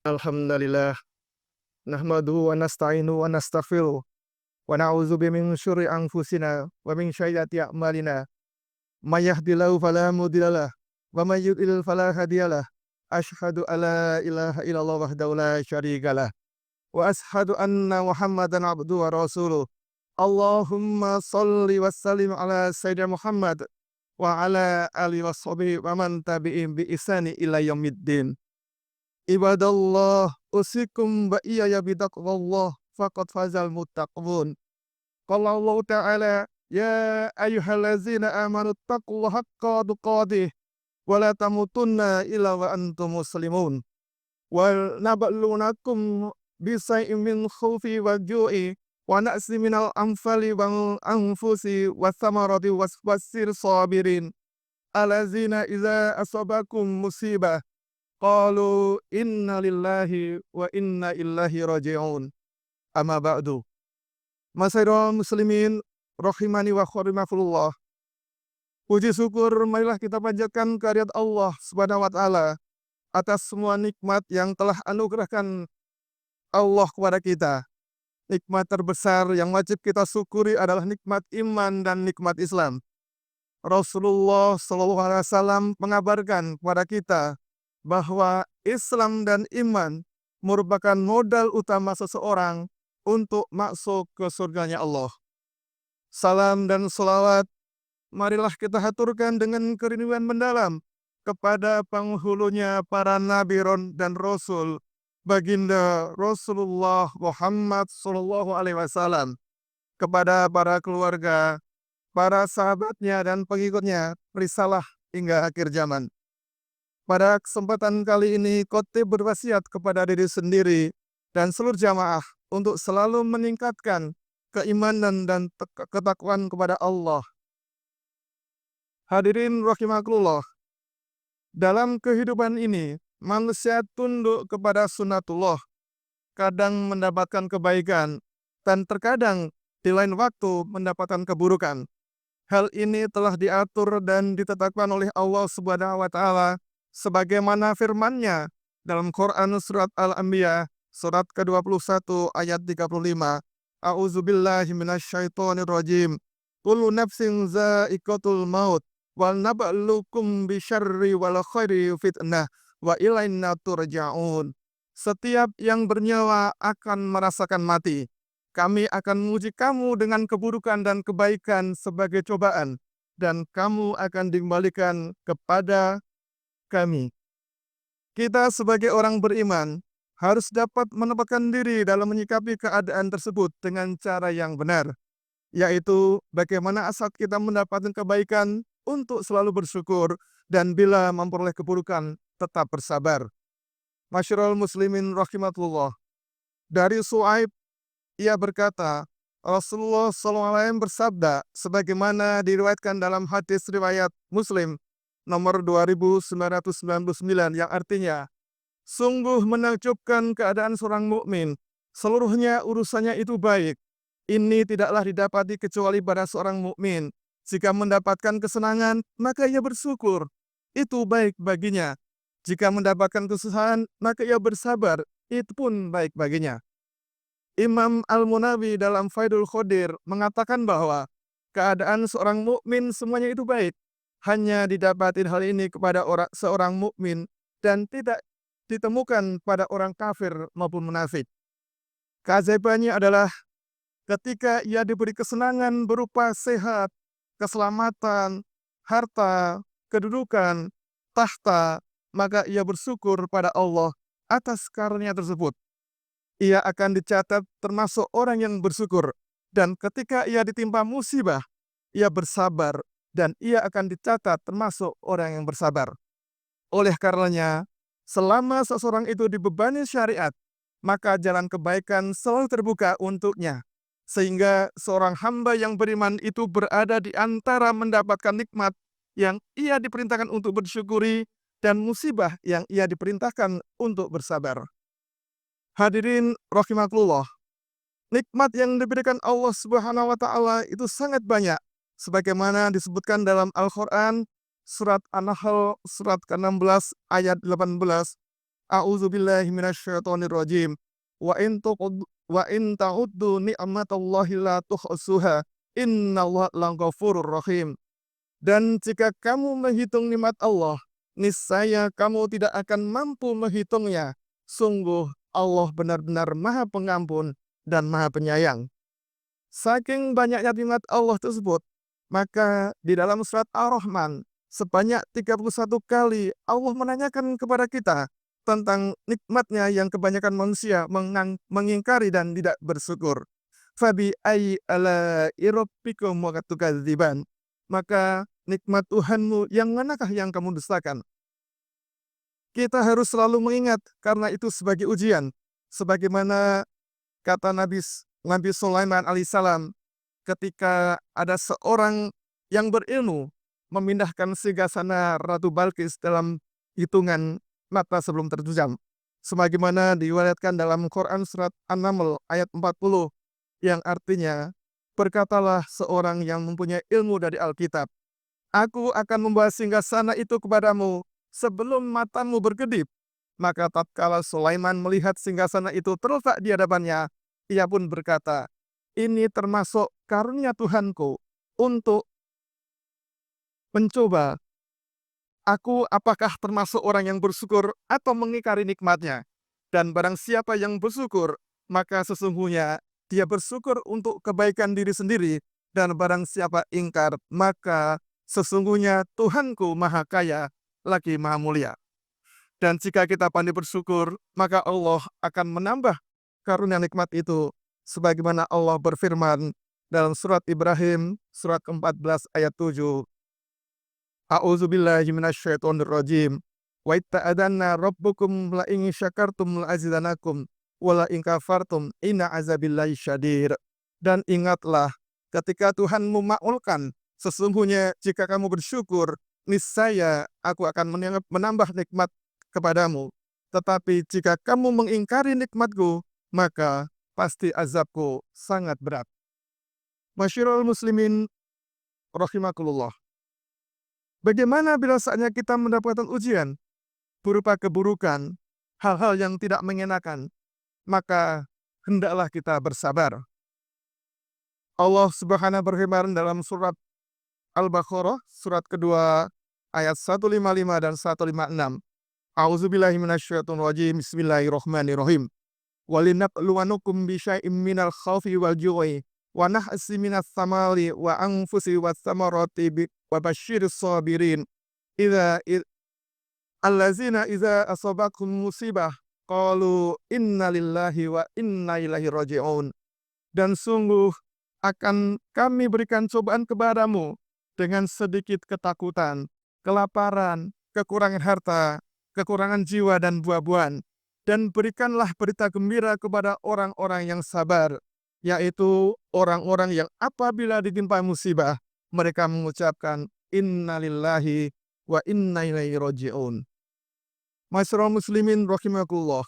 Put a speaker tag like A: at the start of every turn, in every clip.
A: Alhamdulillah, nahmaduhu wa nasta'inuhu wa nastaghfiruh, wa na'udzubillahi min syururi anfusina wa min sayyiati a'malina. May yahdihillahu fala mudhillalah wa may yudlil fala hadiyalah. Asyhadu alla ilaha illallah wahdahu la syarikalah wa asyhadu anna Muhammadan abduhu wa rasuluh. Allahumma shalli wa sallim ala sayyidina Muhammad wa ala alihi washabihi wa man tabi'ihim bi ihsani ila yaumiddin. Ibadallah, usikum wa iyaya bitaqwallah faqad fazal muttaqun. Qala Allah Ta'ala, ya ayyuhallazina amanu taqullaha haqqa tuqatih wa la tamutunna illa wa antum muslimun. Wal nablunakum bisay'in min khawfi wa ju'i wa na'si minal anfali wal anfusi wa thamarati wasbasir sabirin. Alazina iza asabakum musibah qalu inna lillahi wa inna ilaihi raji'un. Amma ba'du. Masairal muslimin rahimani wa rahimakumullah. Puji syukur marilah kita panjatkan kehadirat Allah Subhanahu wa taala atas semua nikmat yang telah anugerahkan Allah kepada kita. Nikmat terbesar yang wajib kita syukuri adalah nikmat iman dan nikmat Islam. Rasulullah Shallallahu alaihi wasallam mengabarkan kepada kita bahwa Islam dan iman merupakan modal utama seseorang untuk masuk ke surganya Allah. Salam dan selawat marilah kita haturkan dengan kerinduan mendalam kepada penghulunya para nabi dan rasul, baginda Rasulullah Muhammad Sallallahu Alaihi Wasallam, kepada para keluarga, para sahabatnya dan pengikutnya risalah hingga akhir zaman. Pada kesempatan kali ini, khotib berwasiat kepada diri sendiri dan seluruh jamaah untuk selalu meningkatkan keimanan dan ketakwaan kepada Allah. Hadirin rahimakumullah, dalam kehidupan ini, manusia tunduk kepada sunnatullah, kadang mendapatkan kebaikan, dan terkadang di lain waktu mendapatkan keburukan. Hal ini telah diatur dan ditetapkan oleh Allah Subhanahu wa taala sebagaimana firman-Nya dalam Quran surat Al-Anbiya surat ke-21 ayat 35. A'udzubillahi minasyaitonir rajim. Kullu nafsin za'iqatul maut wal nabluukum bisyarri wal khairi fitnah wa ilaina turja'un. Setiap yang bernyawa akan merasakan mati. Kami akan menguji kamu dengan keburukan dan kebaikan sebagai cobaan, dan kamu akan dikembalikan kepada kami. Kita sebagai orang beriman harus dapat menempatkan diri dalam menyikapi keadaan tersebut dengan cara yang benar, yaitu bagaimana saat kita mendapatkan kebaikan untuk selalu bersyukur, dan bila memperoleh keburukan tetap bersabar. Masyarul muslimin rahimatullah. Dari Su'aib, ia berkata, Rasulullah SAW bersabda sebagaimana diriwayatkan dalam hadis riwayat Muslim nomor 2999 yang artinya, sungguh menakjubkan keadaan seorang mukmin, seluruhnya urusannya itu baik. Ini tidaklah didapati kecuali pada seorang mukmin. Jika mendapatkan kesenangan, maka ia bersyukur. Itu baik baginya. Jika mendapatkan kesusahan, maka ia bersabar. Itu pun baik baginya. Imam Al-Munawi dalam Faidul Qadir mengatakan bahwa keadaan seorang mukmin semuanya itu baik. Hanya didapatin hal ini kepada seorang mukmin dan tidak ditemukan pada orang kafir maupun munafik. Keajaibannya adalah ketika ia diberi kesenangan berupa sehat, keselamatan, harta, kedudukan, tahta, maka ia bersyukur pada Allah atas karunia tersebut. Ia akan dicatat termasuk orang yang bersyukur. Dan ketika ia ditimpa musibah, ia bersabar, dan ia akan dicatat termasuk orang yang bersabar. Oleh karenanya, selama seseorang itu dibebani syariat, maka jalan kebaikan selalu terbuka untuknya. Sehingga seorang hamba yang beriman itu berada di antara mendapatkan nikmat yang ia diperintahkan untuk bersyukuri dan musibah yang ia diperintahkan untuk bersabar. Hadirin rahimakumullah, nikmat yang diberikan Allah Subhanahu wa taala itu sangat banyak sebagaimana disebutkan dalam Al-Qur'an surat An-Nahl surat ke-16 ayat 18. A'udzubillahi minasyaitonirrajim. Wa in ta'uddu ni'matallahi la tuhsuha. Innallaha laghafurur rahim. Dan jika kamu menghitung nikmat Allah, niscaya kamu tidak akan mampu menghitungnya. Sungguh Allah benar-benar Maha Pengampun dan Maha Penyayang. Saking banyaknya nikmat Allah tersebut, maka di dalam surat Ar-Rahman sebanyak 31 kali Allah menanyakan kepada kita tentang nikmatnya yang kebanyakan manusia mengingkari dan tidak bersyukur. Fabi ayyi ala'i rabbikum tukadziban. Maka nikmat Tuhanmu yang manakah yang kamu dustakan? Kita harus selalu mengingat karena itu sebagai ujian. Sebagaimana kata Nabi Sulaiman alaihissalam ketika ada seorang yang berilmu memindahkan singgasana Ratu Balkis dalam hitungan mata sebelum terjam. Sebagaimana diriwayatkan dalam Quran surat An-Naml ayat 40 yang artinya, berkatalah seorang yang mempunyai ilmu dari Alkitab, aku akan membawa singgasana itu kepadamu sebelum matamu berkedip. Maka tatkala Sulaiman melihat singgasana itu terletak di hadapannya, ia pun berkata, ini termasuk karunia Tuhanku untuk mencoba aku apakah termasuk orang yang bersyukur atau mengingkari nikmatnya. Dan barang siapa yang bersyukur, maka sesungguhnya dia bersyukur untuk kebaikan diri sendiri. Dan barang siapa ingkar, maka sesungguhnya Tuhanku Maha Kaya lagi Maha Mulia. Dan jika kita pandai bersyukur, maka Allah akan menambah karunia nikmat itu. Sebagaimana Allah berfirman dalam surat Ibrahim, surat ke-14 ayat 7. A'udzubillahi minasyaitonirrajim. Wa itta'adanna rabbukum la in syakartum la azidanakum wa la in kafartum inna azabillahi syadir. Dan ingatlah ketika Tuhan memaulkan, sesungguhnya jika kamu bersyukur, niscaya aku akan menambah nikmat kepadamu. Tetapi jika kamu mengingkari nikmatku, maka pasti azabku sangat berat. Masyarul muslimin rahimakumullah. Bagaimana bila saatnya kita mendapatkan ujian berupa keburukan, hal-hal yang tidak mengenakan, maka hendaklah kita bersabar. Allah Subhanahu berfirman dalam surat Al-Baqarah, surat kedua, ayat 155 dan 156. A'udzubillahi minasyaitonirrajim. Bismillahirrahmanirrahim. Walinabluwanukum bisyai'im minal khaufi wal ju'i wa nahsi minas samari wa anfusi was samarati wa basyiris sabirin allazina idza asabakum musibah qalu inna lillahi wa inna ilaihi raji'un. Dan sungguh akan kami berikan cobaan kepadamu dengan sedikit ketakutan, kelaparan, kekurangan harta, kekurangan jiwa dan buah-buahan. Dan berikanlah berita gembira kepada orang-orang yang sabar, yaitu orang-orang yang apabila ditimpa musibah, mereka mengucapkan innalillahi wa inna ilaihi raji'un. Masyarul muslimin rahimakumullah.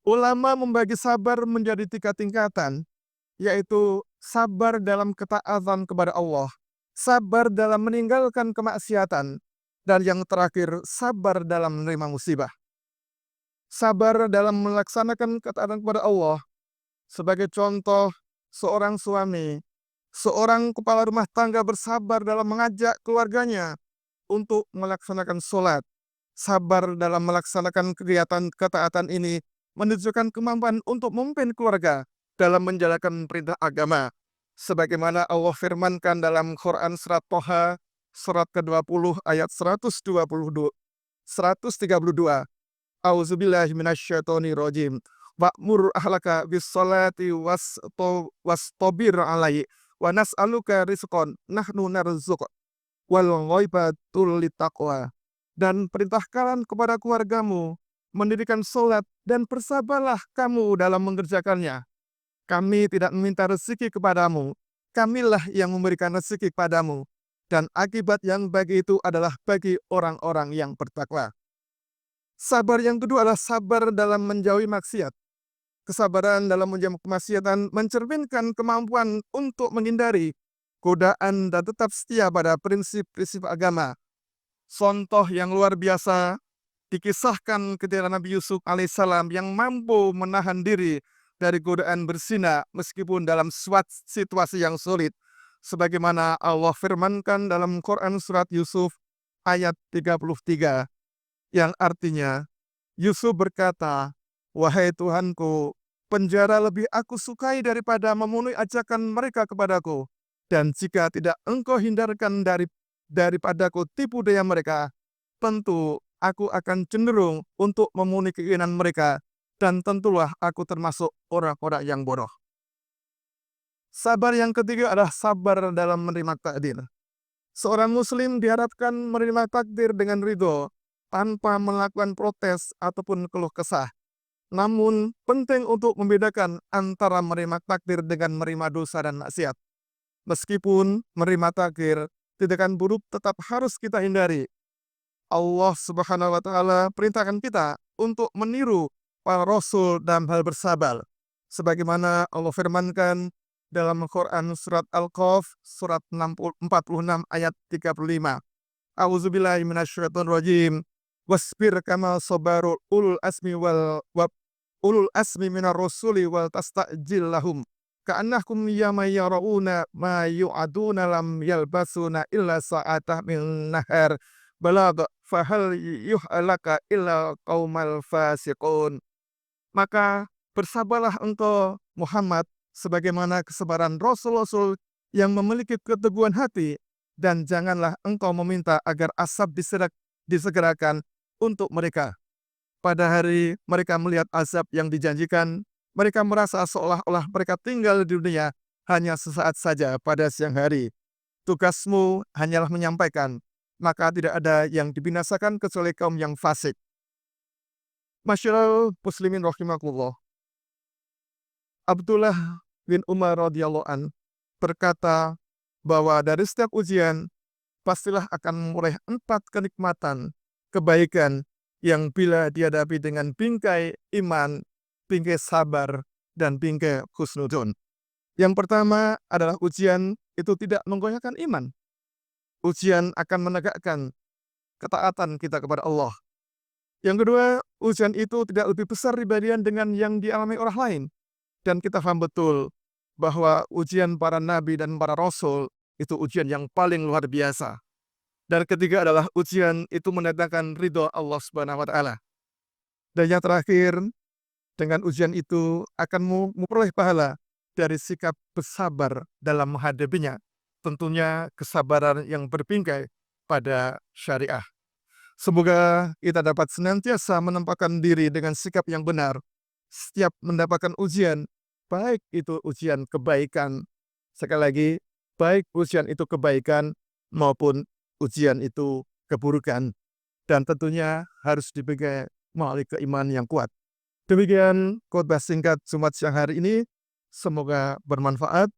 A: Ulama membagi sabar menjadi 3 tingkatan, yaitu sabar dalam ketaatan kepada Allah, sabar dalam meninggalkan kemaksiatan, dan yang terakhir sabar dalam menerima musibah. Sabar dalam melaksanakan ketaatan kepada Allah. Sebagai contoh, seorang suami, seorang kepala rumah tangga bersabar dalam mengajak keluarganya untuk melaksanakan sholat. Sabar dalam melaksanakan kegiatan ketaatan ini menunjukkan kemampuan untuk memimpin keluarga dalam menjalankan perintah agama. Sebagaimana Allah firmankan dalam Quran surat Toha, surat ke-20 ayat 132. A'udzubillahi minasyaitonirrajim. Wa'mur ahlaka bis-sholati wastabir 'alaihi wa nas'aluka rizqan nahnu narzuq wal ghaibatul littaqwa. Dan perintahkan kepada keluargamu mendirikan sholat dan bersabarlah kamu dalam mengerjakannya. Kami tidak meminta rezeki kepadamu, kamilah yang memberikan rezeki kepadamu. Dan akibat yang bagi itu adalah bagi orang-orang yang bertakwa. Sabar yang kedua adalah sabar dalam menjauhi maksiat. Kesabaran dalam menjauhi kemaksiatan mencerminkan kemampuan untuk menghindari godaan dan tetap setia pada prinsip-prinsip agama. Contoh yang luar biasa Dikisahkan ketika Nabi Yusuf alaihissalam yang mampu menahan diri dari godaan berzina meskipun dalam suatu situasi yang sulit. Sebagaimana Allah firmankan dalam Quran surat Yusuf ayat 33 yang artinya Yusuf berkata, "Wahai Tuhanku, penjara lebih aku sukai daripada memenuhi ajakan mereka kepadaku. Dan jika tidak engkau hindarkan daripadaku tipu daya mereka, tentu aku akan cenderung untuk memenuhi keinginan mereka, dan tentulah aku termasuk orang-orang yang bodoh." Sabar yang ketiga adalah sabar dalam menerima takdir. Seorang muslim diharapkan menerima takdir dengan ridho, tanpa melakukan protes ataupun keluh kesah. Namun, penting untuk membedakan antara menerima takdir dengan menerima dosa dan maksiat. Meskipun menerima takdir, tindakan buruk tetap harus kita hindari. Allah Subhanahu wa Ta'ala perintahkan kita untuk meniru para rasul dalam hal bersabar. Sebagaimana Allah firmankan dalam Quran surat Al-Qaf surat 46 ayat 35. A'udzubillahi minasyaitonirrajim. Wasbir kama sabaru ulul asmi minar rusuli wal tasta'jil lahum. Ka'annahum yama yarawuna ma yu'aduna lam yalbasuna illa sa'atah min nahar balagh fahal yuhlaka illa qaumal fasiqun. Maka bersabarlah engkau Muhammad sebagaimana kesabaran rasul-rasul yang memiliki keteguhan hati, dan janganlah engkau meminta agar azab disegerakan untuk mereka. Pada hari mereka melihat azab yang dijanjikan, mereka merasa seolah-olah mereka tinggal di dunia hanya sesaat saja pada siang hari. Tugasmu hanyalah menyampaikan, maka tidak ada yang dibinasakan kecuali kaum yang fasik. Masyaallah muslimin rahimakumullah. Abdullah bin Umar radhiyallahu an berkata bahwa dari setiap ujian pastilah akan meraih 4 kenikmatan, kebaikan yang bila dihadapi dengan bingkai iman, bingkai sabar, dan bingkai husnudon. Yang pertama adalah ujian itu tidak menggoyahkan iman. Ujian akan menegakkan ketaatan kita kepada Allah. Yang kedua, ujian itu tidak lebih besar dibandingkan dengan yang dialami orang lain. Dan kita paham betul bahwa ujian para nabi dan para rasul itu ujian yang paling luar biasa. Dan ketiga adalah ujian itu mendatangkan ridho Allah Subhanahu wa Ta'ala. Dan yang terakhir, dengan ujian itu akan memperoleh pahala dari sikap bersabar dalam menghadapinya. Tentunya kesabaran yang berbingkai pada syariah. Semoga kita dapat senantiasa menempatkan diri dengan sikap yang benar setiap mendapatkan ujian, baik itu ujian kebaikan, sekali lagi, baik ujian itu kebaikan maupun ujian itu keburukan. Dan tentunya harus dibekali melalui keimanan yang kuat. Demikian khotbah singkat Jumat siang hari ini. Semoga bermanfaat.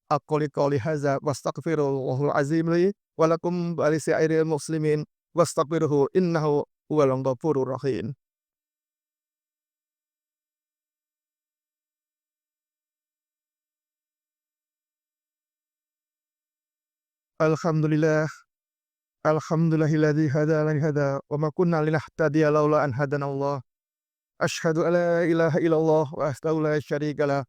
A: Aku qouli hadza wastaghfirullahal azim li wa lakum wa lisa'iril muslimin wastaghfiruhu innahu huwal ghafurur rahim. Alhamdulillah, alhamdulillahilladzi hadana li hadza wa ma kunna linahtadiya laula an hadanallah. Asyhadu an la ilaha illallah wa asyhadu la syarika lah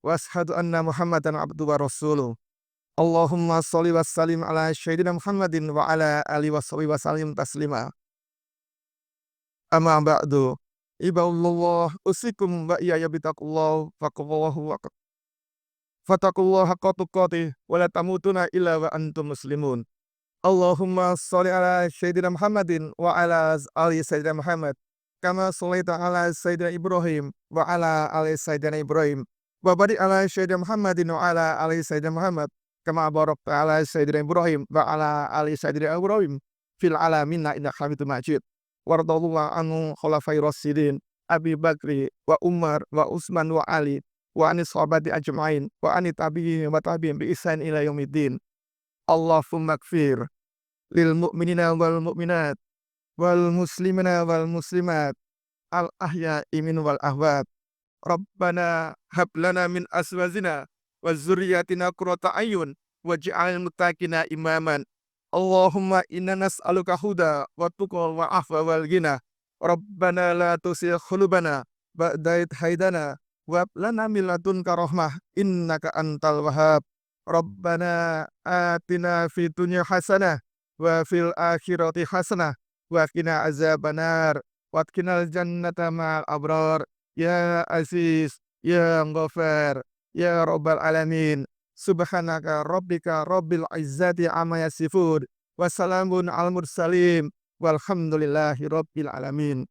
A: wa asyhadu anna Muhammadan abduhu wa rasuluh. Allahumma sholli wa sallim ala sayyidina Muhammadin wa ala alihi wa sahbihi wa sallim taslima. Amma ba'du. Ibadallah usikum wa iyaya bitaqullah fataqullaha haqqa tuqatih wa la tamutunna illa wa antum muslimun. Allahumma sholli ala sayyidina Muhammadin wa ala ali sayyidina Muhammad kama shallaita ala sayyidina Ibrahim wa ala ali sayyidina Ibrahim wa barik ala sayyidina Muhammadin wa ala ali sayyidina Muhammad kama barakta ala sayyidina Ibrahim wa ala ali sayyidina Ibrahim fil alamin innaka Hamidum Majid. Wardallahu anhu khulafai rasyidin Abi Bakri wa Umar wa Utsman wa Ali wa anis sahabati ajma'in wa anit tabi'in wa tabi'in bi ihsan ila yaumiddin. Allahumma ighfir lil mu'minina wal mu'minat wal muslimina wal muslimat al ahya'i min wal ahwat. Rabbana hab lana min azwajina wa dzurriyyatina qurrata a'yun waj'alna muttaqina imaman. Allahumma inna nas'aluka huda wa tuqa wa afwa wal ghina. Rabbana la tuzigh qulubana ba'da idh hadaytana wa hab lana min ladunka rahmah innaka antal wahhab. Rabbana atina fid dunya hasanah wa fil akhirati hasanah wa qina azabannar wa qinal jannata ma'al abrar. Ya Aziz, ya Ghaffar, ya Rabbal alamin. Subhanaka rabbika rabbil izzati amma yasifun. Wassalamun al mursalin walhamdulillahi rabbil alamin.